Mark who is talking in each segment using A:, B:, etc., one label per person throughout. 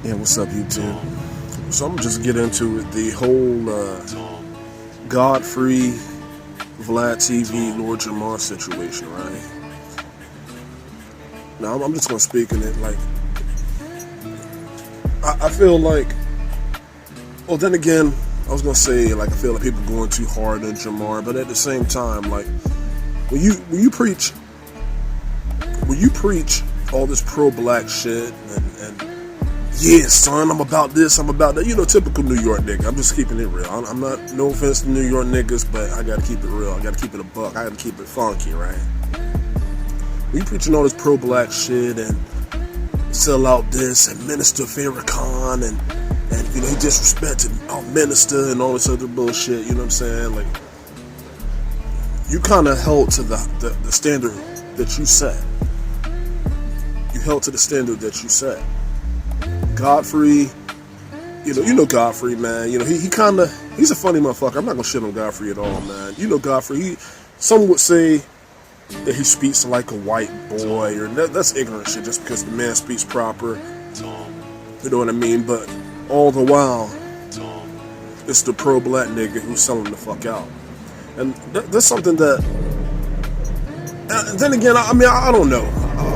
A: Yeah, what's up, YouTube? So I'm gonna just get into it. The whole Godfrey, Vladtv, Lord Jamar situation, right? Now I'm just gonna speak in it. Like, I feel like. Well, then again, I was gonna say, like, I feel like people going too hard on Jamar, but at the same time, like, when you preach all this pro-black shit and yeah, son, I'm about this, I'm about that. You know, typical New York nigga. I'm just keeping it real. I'm not, no offense to New York niggas, but I gotta keep it real. I gotta keep it a buck. I gotta keep it funky, right? When you preaching all this pro-black shit and sell out this and Minister Farrakhan and you know, he disrespected our minister and all this other bullshit, you know what I'm saying? Like, you kind of held to the standard that you set. You held to the standard that you set. Godfrey, you know Godfrey, man. You know, he's a funny motherfucker. I'm not gonna shit on Godfrey at all, man. You know Godfrey, some would say that he speaks like a white boy, or that's ignorant shit just because the man speaks proper. You know what I mean? But all the while, it's the pro-black nigga who's selling the fuck out. And that's something that, then again, I mean, I don't know.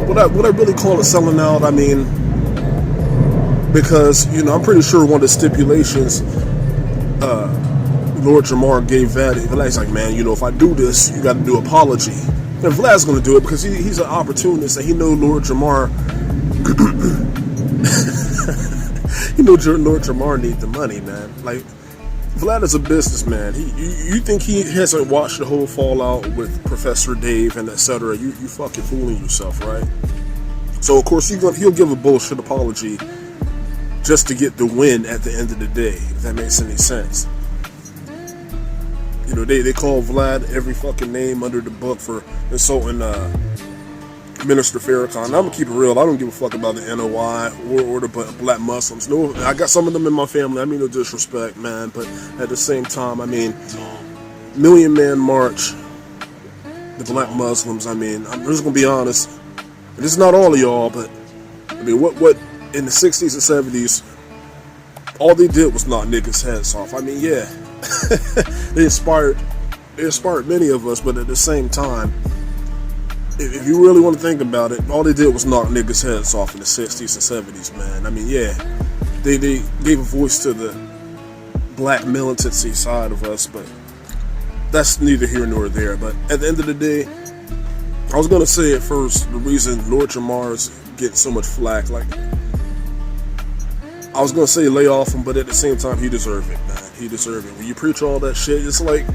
A: Would I really call it selling out? I mean, because, you know, I'm pretty sure one of the stipulations Lord Jamar gave Vlad's like, man, you know, if I do this, you got to do apology. And Vlad's going to do it because he's an opportunist, and he know Lord Jamar. You know, Lord Jamar need the money, man. Like, Vlad is a businessman. You think he hasn't watched the whole fallout with Professor Dave and etc. You fucking fooling yourself, right? So of course he'll give a bullshit apology just to get the win at the end of the day, if that makes any sense. You know, they call Vlad every fucking name under the book for insulting Minister Farrakhan. I'm gonna keep it real. I don't give a fuck about the NOI or the black Muslims. No, I got some of them in my family. I mean, no disrespect, man. But at the same time, I mean, Million Man March, the black Muslims. I mean, I'm just gonna be honest. And it's not all of y'all, but I mean, what in the 60s and 70s, all they did was knock niggas' heads off. I mean, yeah, they inspired many of us, but at the same time, if you really want to think about it, all they did was knock niggas' heads off in the 60s and 70s, man. I mean, yeah, they gave a voice to the black militancy side of us, but that's neither here nor there. But at the end of the day, I was going to say at first, the reason Lord Jamar's getting so much flack, like, I was going to say lay off him, but at the same time, he deserved it, man. He deserved it. When you preach all that shit, it's like,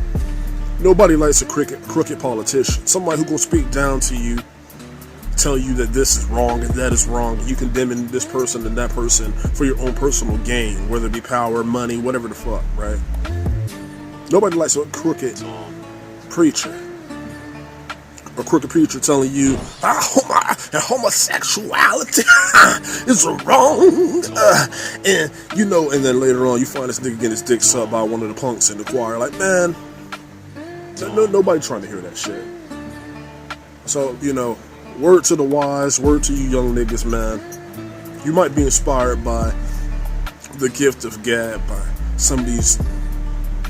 A: nobody likes a crooked politician. Somebody who gonna speak down to you, tell you that this is wrong and that is wrong, and you condemning this person and that person for your own personal gain, whether it be power, money, whatever the fuck, right? Nobody likes a crooked preacher. A crooked preacher telling you homosexuality is wrong, and you know, and then later on you find this nigga getting his dick sucked by one of the punks in the choir. Like, man, nobody trying to hear that shit. So, you know, word to the wise, word to you young niggas, man. You might be inspired by the gift of gab, by some of these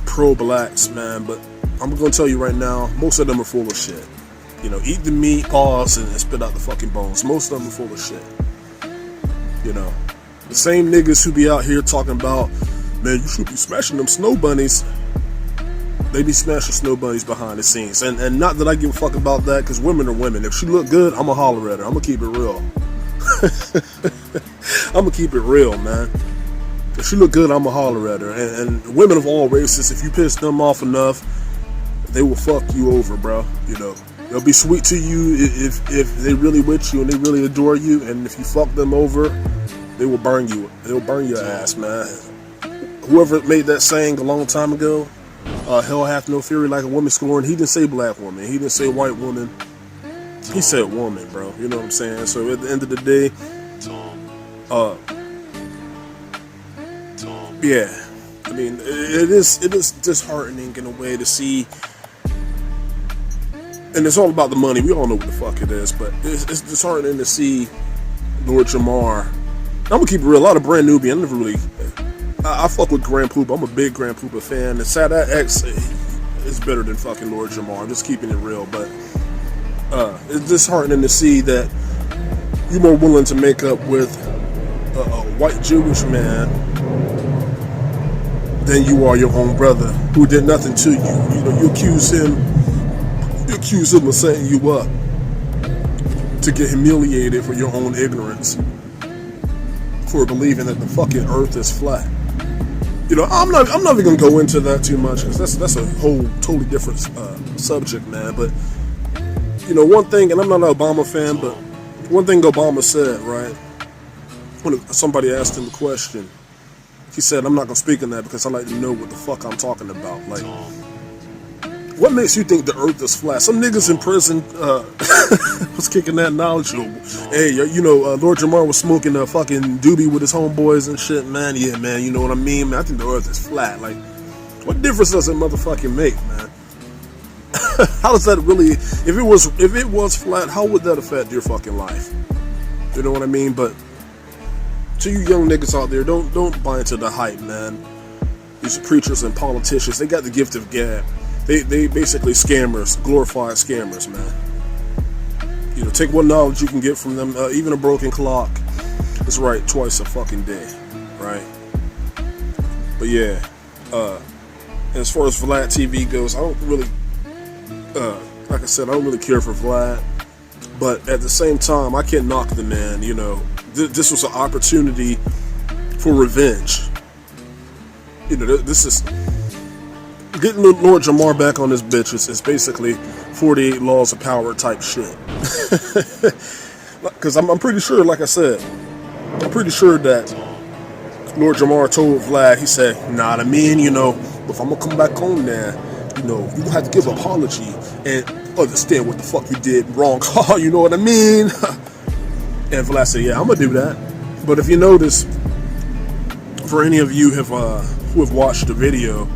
A: pro-blacks, man, but I'm gonna tell you right now, most of them are full of shit. You know, eat the meat, pause, and spit out the fucking bones. Most of them are full of shit. You know, the same niggas who be out here talking about, man, you should be smashing them snow bunnies. They be smashing snow bunnies behind the scenes. And not that I give a fuck about that, because women are women. If she look good, I'm going to holler at her. I'm going to keep it real. I'm going to keep it real, man. If she look good, I'm going to holler at her. And women of all races, if you piss them off enough, they will fuck you over, bro. You know, they'll be sweet to you if they really with you and they really adore you. And if you fuck them over, they will burn you. They'll burn your ass, man. Whoever made that saying a long time ago, hell hath no fury like a woman scorned. He didn't say black woman. He didn't say white woman. He said woman, bro. You know what I'm saying? So at the end of the day, yeah. I mean, it is disheartening in a way to see, and it's all about the money. We all know what the fuck it is, but it's disheartening to see Lord Jamar gonna keep it real. A lot of brand newbie. I never really. I fuck with Grand Poop. I'm a big Grand Poopa fan. And Sadat X is better than fucking Lord Jamar. I'm just keeping it real. But it's disheartening to see that you're more willing to make up with a white Jewish man than you are your own brother who did nothing to you. You know, you accuse him of setting you up to get humiliated for your own ignorance, for believing that the fucking earth is flat. You know, I'm not even gonna go into that too much because that's a whole totally different subject, man. But you know, one thing, and I'm not an Obama fan, but one thing Obama said, right, when somebody asked him the question, he said, "I'm not gonna speak on that because I like to know what the fuck I'm talking about." Like, what makes you think the earth is flat? Some niggas in prison was kicking that knowledge. Hey, you know, Lord Jamar was smoking a fucking doobie with his homeboys and shit, man. Yeah, man, you know what I mean? Man, I think the earth is flat. Like, what difference does it motherfucking make, man? How does that really, if it was flat, how would that affect your fucking life? You know what I mean? But to you young niggas out there, don't buy into the hype, man. These preachers and politicians, they got the gift of gab. They basically scammers, glorified scammers, man. You know, take what knowledge you can get from them. Even a broken clock is right twice a fucking day, right? But yeah, as far as Vladtv goes, I don't really, like I said, I don't really care for Vlad. But at the same time, I can't knock the man. You know, this was an opportunity for revenge. You know, this is. Getting Lord Jamar back on this bitch is basically 48 laws of power type shit. Because I'm pretty sure, like I said, I'm pretty sure that Lord Jamar told Vlad, he said, "Nah, I mean, you know, if I'm gonna come back on there, you know, you have to give an apology and understand what the fuck you did wrong." You know what I mean? And Vlad said, "Yeah, I'm gonna do that." But if you notice, for any of you who have watched the video,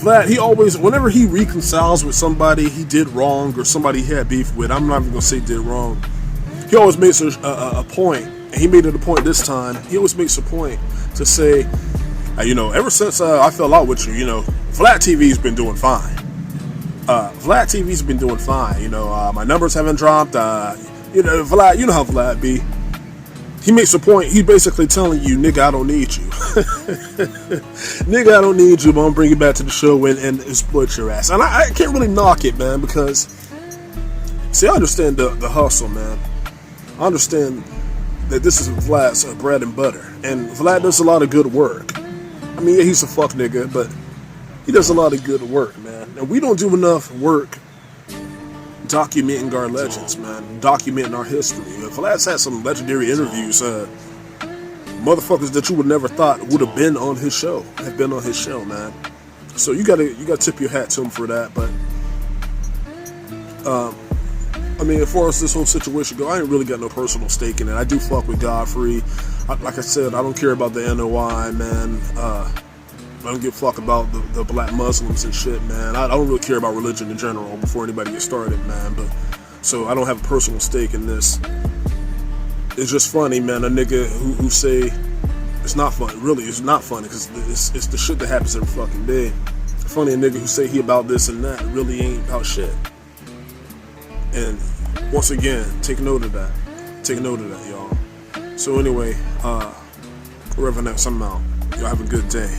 A: Vlad, he always, whenever he reconciles with somebody he did wrong or somebody he had beef with, I'm not even gonna say did wrong, he always makes a point, and he made it a point this time. He always makes a point to say, you know, ever since I fell out with you, you know, Vladtv's been doing fine. Vladtv's been doing fine. You know, my numbers haven't dropped. You know, Vlad, you know how Vlad be. He makes a point. He's basically telling you, "Nigga, I don't need you." Nigga, I don't need you, but I'm gonna bring you back to the show and exploit your ass. And I can't really knock it, man, because, see, I understand the hustle, man. I understand that this is Vlad's bread and butter. And Vlad does a lot of good work. I mean, yeah, he's a fuck nigga, but he does a lot of good work, man. And we don't do enough work documenting our legends, man. Documenting our history. Vlad's had some legendary interviews. Motherfuckers that you would never thought would have been on his show. Have been on his show, man. So you gotta tip your hat to him for that. But I mean, as far as this whole situation go, I ain't really got no personal stake in it. I do fuck with Godfrey. Like I said, I don't care about the NOI, man. I don't give a fuck about the black Muslims and shit, man. I don't really care about religion in general before anybody gets started, man. But so I don't have a personal stake in this. It's just funny, man. A nigga who say it's not funny. Really, it's not funny because it's the shit that happens every fucking day. Funny, a nigga who say he about this and that really ain't about shit. And once again, take note of that. Take note of that, y'all. So anyway, wherever next I'm out. Y'all have a good day.